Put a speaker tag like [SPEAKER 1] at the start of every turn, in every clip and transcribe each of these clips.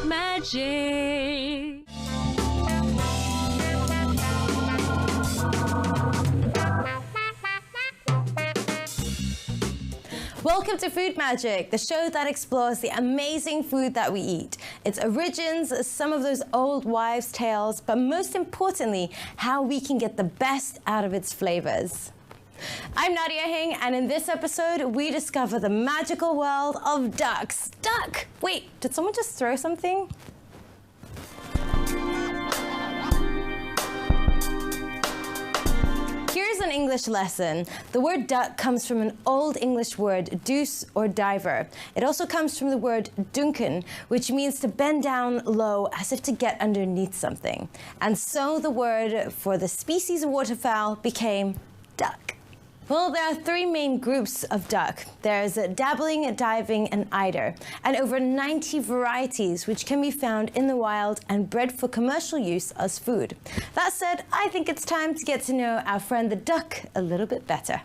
[SPEAKER 1] Magic. Welcome to Food Magic, the show that explores the amazing food that we eat, its origins, some of those old wives' tales, but most importantly, how we can get the best out of its flavors. I'm Nadia Hing, and in this episode, we discover the magical world of ducks. Duck! Wait, did someone just throw something? Here's an English lesson. The word duck comes from an Old English word, deuce or diver. It also comes from the word duncan, which means to bend down low as if to get underneath something. And so the word for the species of waterfowl became duck. Well, there are three main groups of duck. There's dabbling, diving, and eider, and over 90 varieties which can be found in the wild and bred for commercial use as food. That said, I think it's time to get to know our friend the duck a little bit better.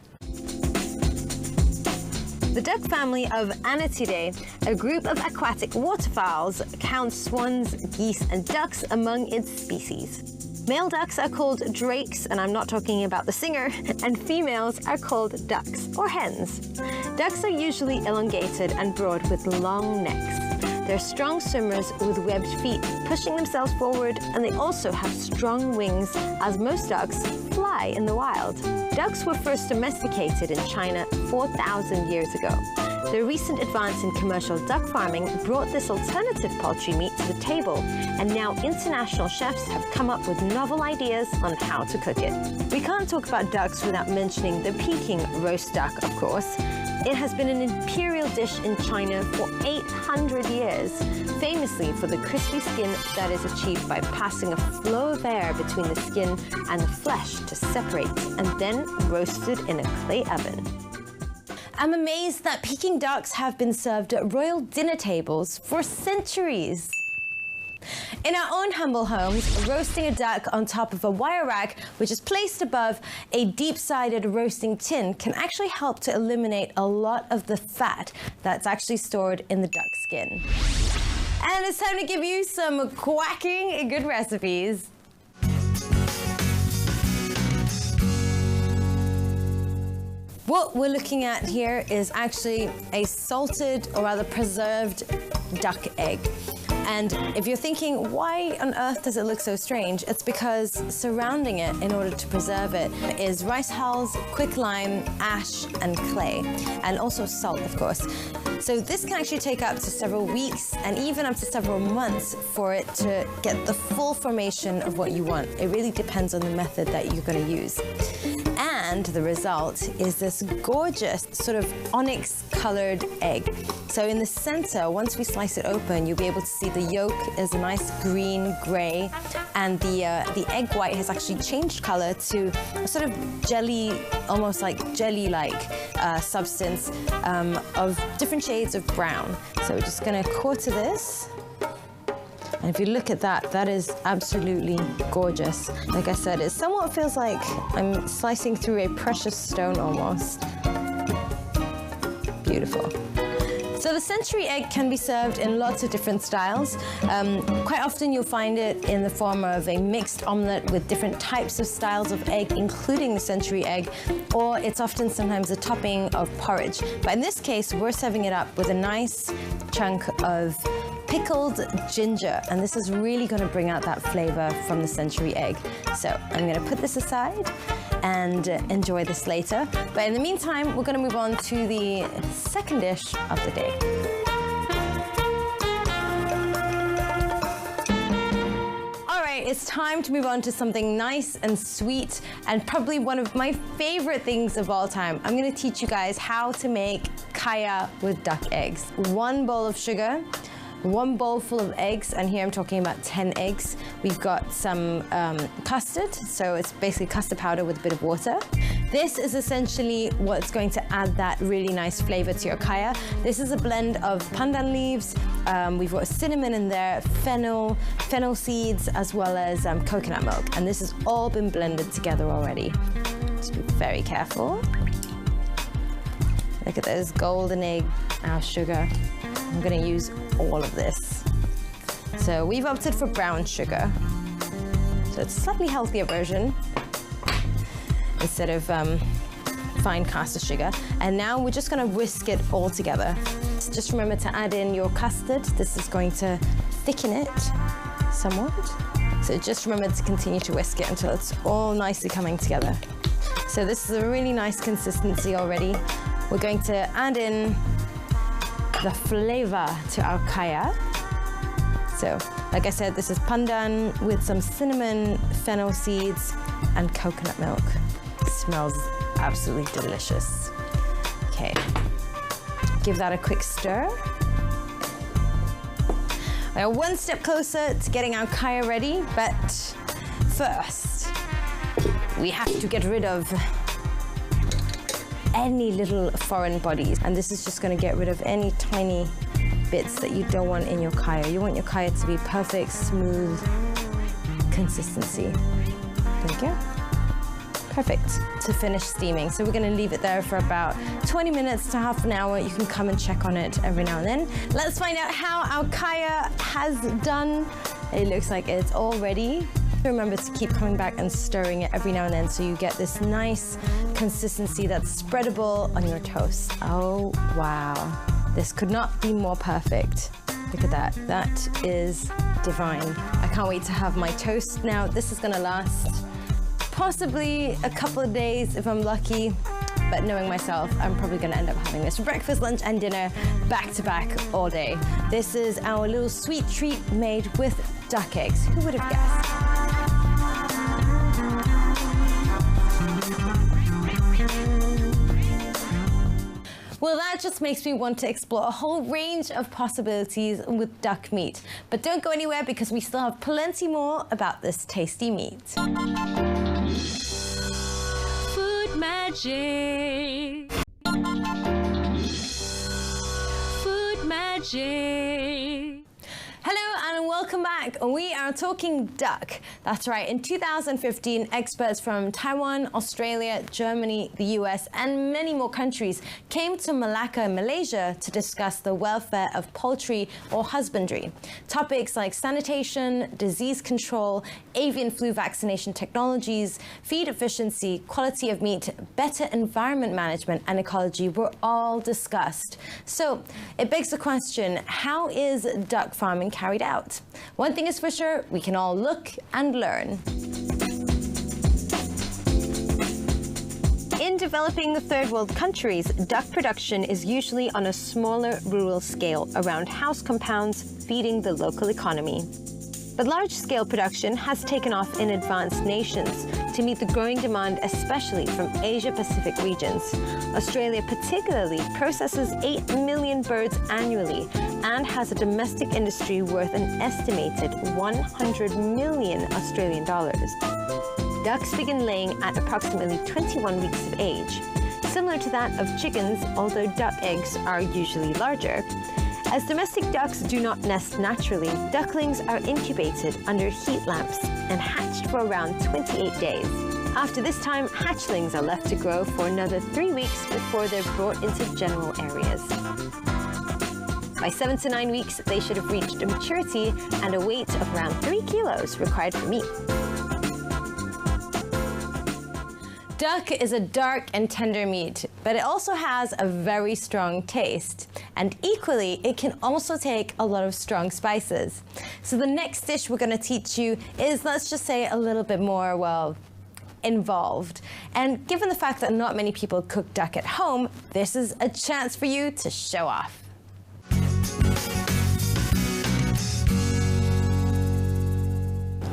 [SPEAKER 1] The duck family of Anatidae, a group of aquatic waterfowls, counts swans, geese, and ducks among its species. Male ducks are called drakes, and I'm not talking about the singer, and females are called ducks, or hens. Ducks are usually elongated and broad with long necks. They're strong swimmers with webbed feet, pushing themselves forward, and they also have strong wings, as most ducks fly in the wild. Ducks were first domesticated in China 4,000 years ago. The recent advance in commercial duck farming brought this alternative poultry meat to the table, and now international chefs have come up with novel ideas on how to cook it. We can't talk about ducks without mentioning the Peking roast duck, of course. It has been an imperial dish in China for 800 years, famously for the crispy skin that is achieved by passing a flow of air between the skin and the flesh to separate, and then roasted in a clay oven. I'm amazed that Peking ducks have been served at royal dinner tables for centuries. In our own humble homes, roasting a duck on top of a wire rack, which is placed above a deep-sided roasting tin, can actually help to eliminate a lot of the fat that's actually stored in the duck skin. And it's time to give you some quacking good recipes. What we're looking at here is actually a salted, or rather preserved, duck egg. And if you're thinking, why on earth does it look so strange? It's because surrounding it, in order to preserve it, is rice hulls, quicklime, ash, and clay, and also salt, of course. So this can actually take up to several weeks and even up to several months for it to get the full formation of what you want. It really depends on the method that you're going to use. And the result is this gorgeous sort of onyx-colored egg. So in the center, once we slice it open, you'll be able to see the yolk is a nice green-gray, and the egg white has actually changed color to a sort of jelly, almost like jelly-like substance of different shades of brown. So we're just going to quarter this. And if you look at that, that is absolutely gorgeous. Like I said, it somewhat feels like I'm slicing through a precious stone almost. Beautiful. So the century egg can be served in lots of different styles. Quite often you'll find it in the form of a mixed omelette with different types of styles of egg, including the century egg, or it's often sometimes a topping of porridge. But in this case, we're serving it up with a nice chunk of pickled ginger, and this is really going to bring out that flavor from the century egg. So I'm going to put this aside and enjoy this later. But in the meantime, we're going to move on to the second dish of the day. All right, it's time to move on to something nice and sweet, and probably one of my favorite things of all time. I'm going to teach you guys how to make kaya with duck eggs. 1 bowl of sugar, 1 bowl full of eggs, and here I'm talking about 10 eggs. We've got some custard, so it's basically custard powder with a bit of water. This is essentially what's going to add that really nice flavor to your kaya. This is a blend of pandan leaves, we've got cinnamon in there, fennel seeds, as well as coconut milk. And this has all been blended together already. Just be very careful. Look at those golden egg, our sugar. I'm gonna use all of this. So we've opted for brown sugar. So it's a slightly healthier version instead of fine caster sugar. And now we're just gonna whisk it all together. So just remember to add in your custard. This is going to thicken it somewhat. So just remember to continue to whisk it until it's all nicely coming together. So this is a really nice consistency already. We're going to add in the flavor to our kaya. So, like I said, this is pandan with some cinnamon, fennel seeds, and coconut milk. It smells absolutely delicious. Okay, give that a quick stir. We're one step closer to getting our kaya ready, but first, we have to get rid of any little foreign bodies. And this is just gonna get rid of any tiny bits that you don't want in your kaya. You want your kaya to be perfect, smooth consistency. There you go. Perfect to finish steaming. So we're gonna leave it there for about 20 minutes to half an hour. You can come and check on it every now and then. Let's find out how our kaya has done. It looks like it's all ready. Remember to keep coming back and stirring it every now and then so you get this nice consistency that's spreadable on your toast. Oh, wow. This could not be more perfect. Look at that. That is divine. I can't wait to have my toast. Now, this is gonna last possibly a couple of days if I'm lucky, but knowing myself, I'm probably gonna end up having this for breakfast, lunch, and dinner back to back all day. This is our little sweet treat made with duck eggs. Who would have guessed? Well, that just makes me want to explore a whole range of possibilities with duck meat. But don't go anywhere because we still have plenty more about this tasty meat. Food magic. Food magic. Hello and welcome back. We are talking duck. That's right. In 2015, experts from Taiwan, Australia, Germany, the US, and many more countries came to Malacca, Malaysia to discuss the welfare of poultry or husbandry. Topics like sanitation, disease control, avian flu vaccination technologies, feed efficiency, quality of meat, better environment management, and ecology were all discussed. So it begs the question, how is duck farming carried out? One thing is for sure, we can all look and learn. In developing third world countries, duck production is usually on a smaller rural scale around house compounds feeding the local economy. But large-scale production has taken off in advanced nations to meet the growing demand, especially from Asia-Pacific regions. Australia particularly processes 8 million birds annually and has a domestic industry worth an estimated 100 million Australian dollars. Ducks begin laying at approximately 21 weeks of age, similar to that of chickens, although duck eggs are usually larger. As domestic ducks do not nest naturally, ducklings are incubated under heat lamps and hatched for around 28 days. After this time, hatchlings are left to grow for another 3 weeks before they're brought into general areas. By 7 to 9 weeks, they should have reached maturity and a weight of around 3 kilos required for meat. Duck is a dark and tender meat, but it also has a very strong taste. And equally, it can also take a lot of strong spices. So the next dish we're gonna teach you is, let's just say, a little bit more, well, involved. And given the fact that not many people cook duck at home, this is a chance for you to show off.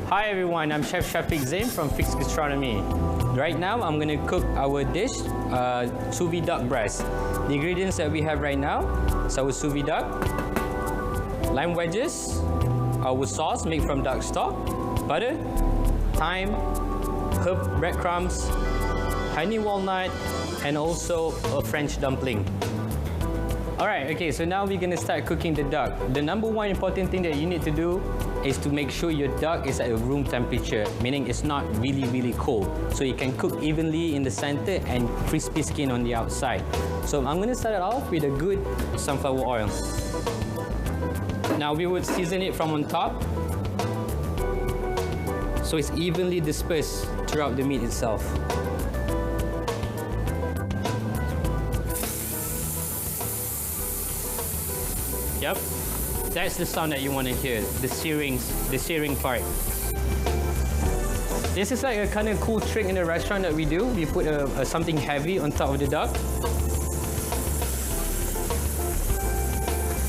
[SPEAKER 2] Hi everyone, I'm Chef Shafiq Zain from Fix Gastronomy. Right now, I'm gonna cook our dish, sous vide duck breast. The ingredients that we have right now is our sous vide duck, lime wedges, our sauce made from duck stock, butter, thyme, herb breadcrumbs, honey walnut, and also a French dumpling. Alright, okay, so now we're gonna start cooking the duck. The number one important thing that you need to do is to make sure your duck is at a room temperature, meaning it's not really cold. So you can cook evenly in the center and crispy skin on the outside. So I'm gonna start it off with a good sunflower oil. Now we would season it from on top, so it's evenly dispersed throughout the meat itself. Yep, that's the sound that you want to hear, the searing part. This is like a kind of cool trick in the restaurant that we do. We put something heavy on top of the duck.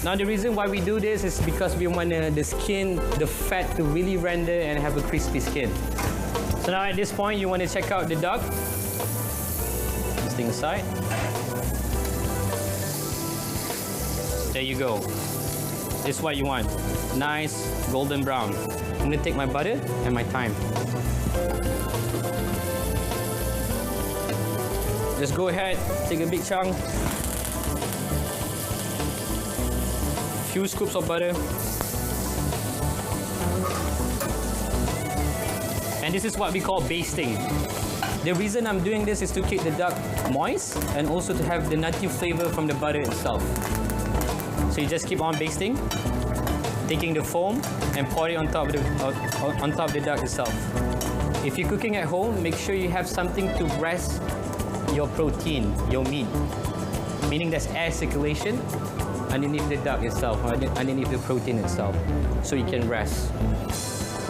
[SPEAKER 2] Now the reason why we do this is because we want the skin, the fat to really render and have a crispy skin. So now at this point you want to check out the duck. This thing aside. There you go. This is what you want. Nice golden brown. I'm gonna take my butter and my thyme. Just go ahead, take a big chunk. Few scoops of butter. And this is what we call basting. The reason I'm doing this is to keep the duck moist and also to have the nutty flavor from the butter itself. So you just keep on basting, taking the foam and pour it on top of the duck itself. If you're cooking at home, make sure you have something to rest your protein, your meat, meaning there's air circulation underneath the duck itself, or underneath the protein itself, so you can rest.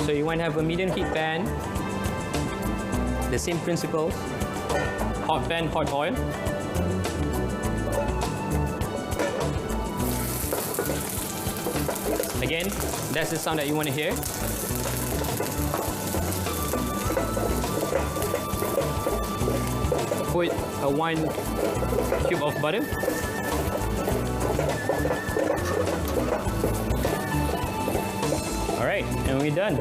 [SPEAKER 2] So you want to have a medium heat pan, the same principles, hot pan, hot oil. Again, that's the sound that you want to hear. Put 1 cube of butter. All right, and we're done.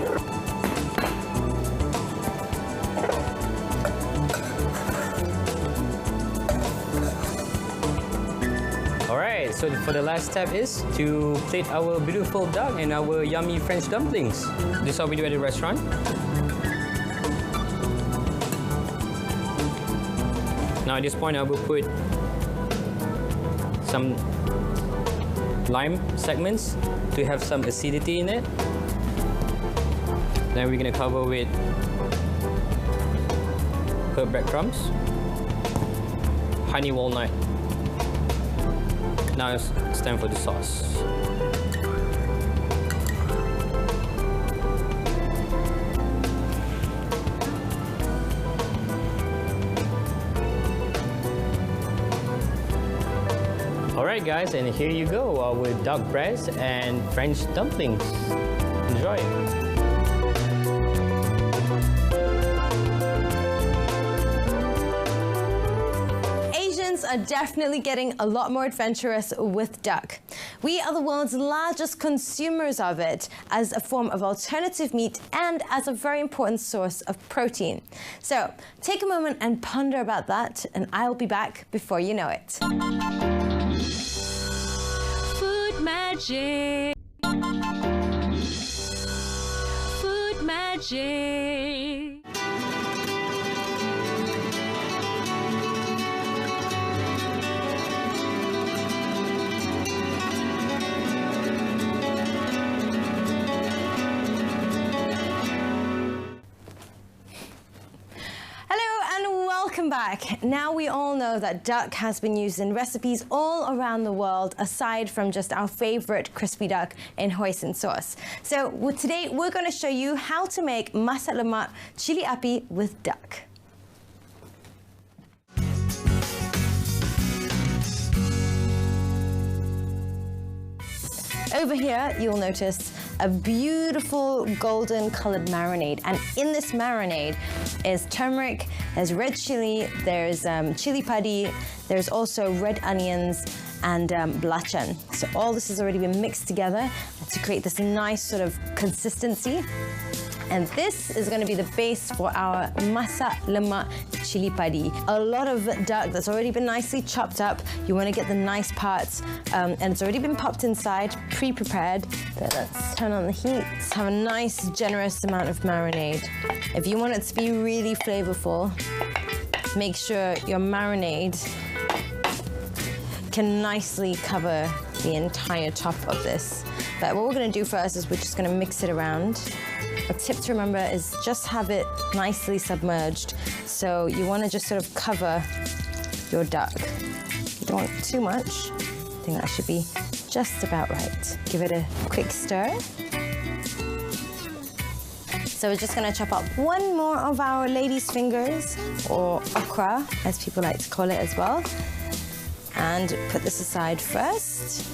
[SPEAKER 2] All right, so for the last step is to plate our beautiful duck and our yummy French dumplings. This is how we do at the restaurant. Now at this point, I will put some lime segments to have some acidity in it. Then we're gonna cover with herb breadcrumbs, honey walnut. Now it's time for the sauce. Alright guys, and here you go, our duck breast and French dumplings. Enjoy.
[SPEAKER 1] Are definitely getting a lot more adventurous with duck. We are the world's largest consumers of it as a form of alternative meat and as a very important source of protein. So take a moment and ponder about that, and I'll be back before you know it.
[SPEAKER 3] Food magic. Food magic.
[SPEAKER 1] Welcome back. Now we all know that duck has been used in recipes all around the world, aside from just our favorite crispy duck in hoisin sauce. So today we're going to show you how to make masak lemak chili api with duck. Over here, you'll notice a beautiful golden colored marinade. And in this marinade is turmeric, there's red chili, there's chili padi, there's also red onions, and belacan. So all this has already been mixed together to create this nice sort of consistency. And this is going to be the base for our masak lemak cili padi. A lot of duck that's already been nicely chopped up. You want to get the nice parts, and it's already been popped inside, pre-prepared. But let's turn on the heat. Let's have a nice, generous amount of marinade. If you want it to be really flavorful, make sure your marinade can nicely cover the entire top of this. But what we're going to do first is we're just going to mix it around. A tip to remember is just have it nicely submerged. So you want to just sort of cover your duck. You don't want too much. I think that should be just about right. Give it a quick stir. So we're just going to chop up one more of our lady's fingers, or okra, as people like to call it as well. And put this aside first.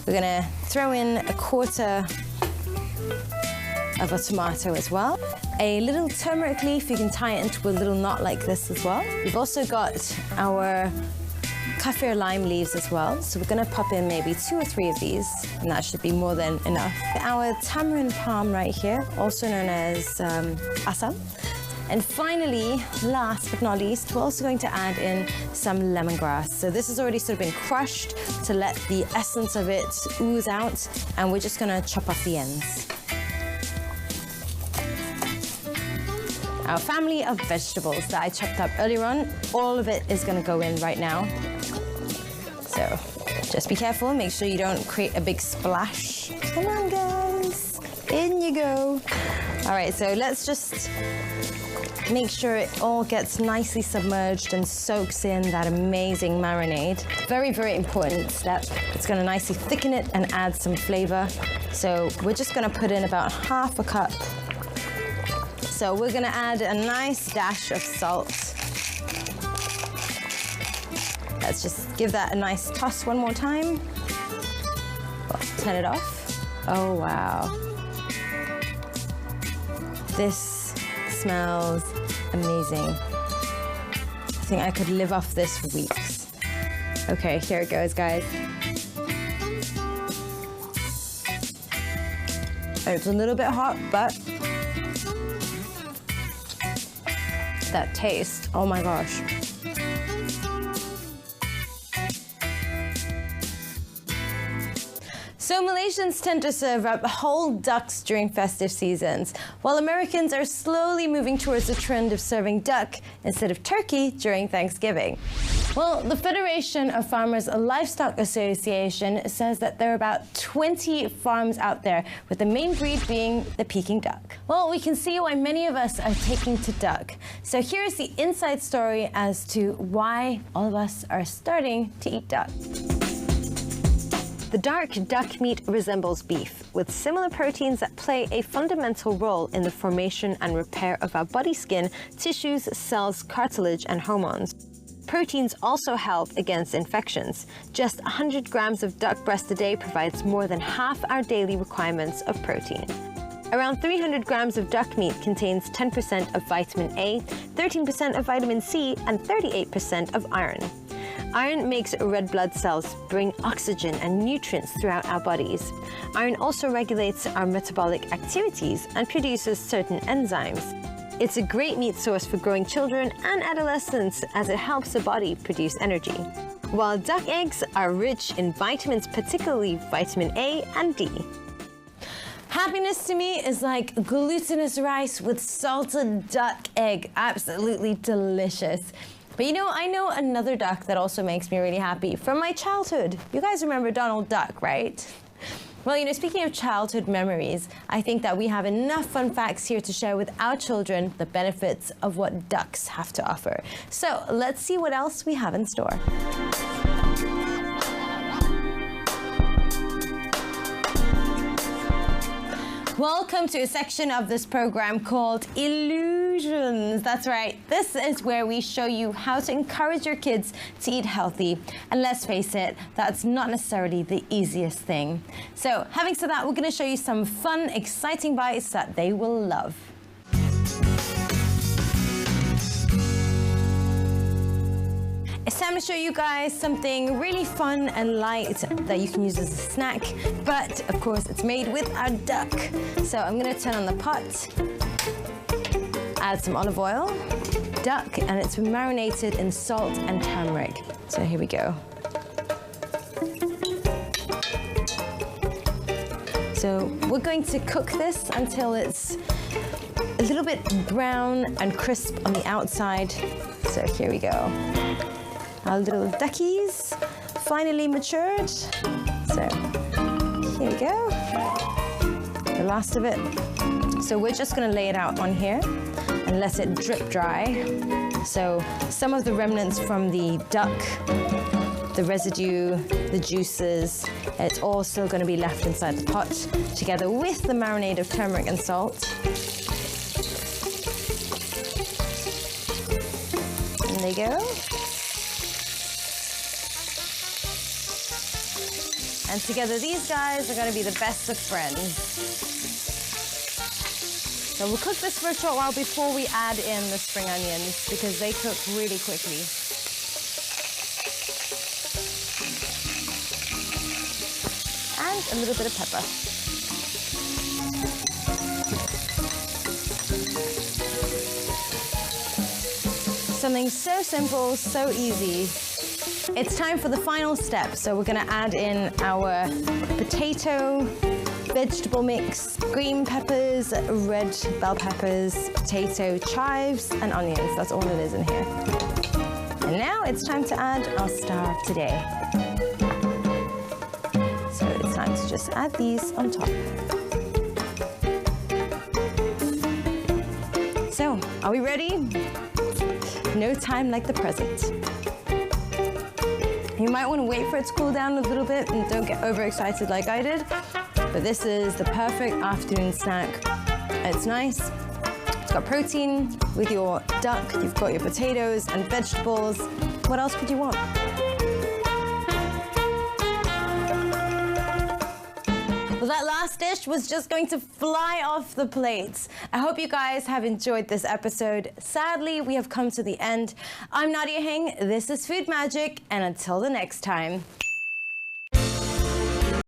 [SPEAKER 1] We're going to throw in a quarter of a tomato as well. A little turmeric leaf, you can tie it into a little knot like this as well. We've also got our kaffir lime leaves as well. So we're going to pop in maybe 2 or 3 of these, and that should be more than enough. Our tamarind palm right here, also known as asam. And finally, last but not least, we're also going to add in some lemongrass. So this has already sort of been crushed to let the essence of it ooze out, and we're just going to chop off the ends. Our family of vegetables that I chopped up earlier on, all of it is going to go in right now. So just be careful, make sure you don't create a big splash. Come on, guys, in you go. All right, so let's just make sure it all gets nicely submerged and soaks in that amazing marinade. Very, very important step. It's going to nicely thicken it and add some flavor. So we're just going to put in about half a cup. So we're going to add a nice dash of salt. Let's just give that a nice toss one more time. Turn it off. Oh, wow. This smells amazing. I think I could live off this for weeks. Okay, here it goes, guys. It's a little bit hot, but that taste, oh my gosh. So Malaysians tend to serve up whole ducks during festive seasons, while Americans are slowly moving towards the trend of serving duck instead of turkey during Thanksgiving. Well, the Federation of Farmers Livestock Association says that there are about 20 farms out there, with the main breed being the Peking duck. Well, we can see why many of us are taking to duck. So here's the inside story as to why all of us are starting to eat duck.
[SPEAKER 4] The dark duck meat resembles beef, with similar proteins that play a fundamental role in the formation and repair of our body skin, tissues, cells, cartilage, and hormones. Proteins also help against infections. Just 100 grams of duck breast a day provides more than half our daily requirements of protein. Around 300 grams of duck meat contains 10% of vitamin A, 13% of vitamin C, and 38% of iron. Iron makes red blood cells bring oxygen and nutrients throughout our bodies. Iron also regulates our metabolic activities and produces certain enzymes. It's a great meat source for growing children and adolescents as it helps the body produce energy. While duck eggs are rich in vitamins, particularly vitamin A and D.
[SPEAKER 1] Happiness to me is like glutinous rice with salted duck egg. Absolutely delicious. But you know, I know another duck that also makes me really happy from my childhood. You guys remember Donald Duck, right? Well, you know, speaking of childhood memories, I think that we have enough fun facts here to share with our children the benefits of what ducks have to offer. So let's see what else we have in store. Welcome to a section of this program called Illusions. That's right, this is where we show you how to encourage your kids to eat healthy. And let's face it, that's not necessarily the easiest thing. So having said that, we're going to show you some fun, exciting bites that they will love.
[SPEAKER 4] It's time to show you guys something really fun and light that you can use as a snack, but of course it's made with our duck. So I'm gonna turn on the pot, add some olive oil, duck, and it's been marinated in salt and turmeric. So here we go. So we're going to cook this until it's a little bit brown and crisp on the outside. So here we go. Our little duckies finally matured. So here we go. The last of it. So we're just gonna lay it out on here and let it drip dry. So some of the remnants from the duck, the residue, the juices, it's all still gonna be left inside the pot together with the marinade of turmeric and salt. And there you go. And together these guys are gonna be the best of friends. So we'll cook this for a short while before we add in the spring onions because they cook really quickly. And a little bit of pepper. Something so simple, so easy. It's time for the final step. So we're gonna add in our potato, vegetable mix, green peppers, red bell peppers, potato, chives, and onions. That's all it is in here. And now it's time to add our star of today. So it's time to just add these on top. So, are we ready? No time like the present. You might want to wait for it to cool down a little bit and don't get overexcited like I did. But this is the perfect afternoon snack. It's nice. It's got protein with your duck. You've got your potatoes and vegetables. What else could you want? Well, that last dish was just going to fly off the plates. I hope you guys have enjoyed this episode. Sadly, we have come to the end. I'm Nadia Hing. This is Food Magic, and until the next time.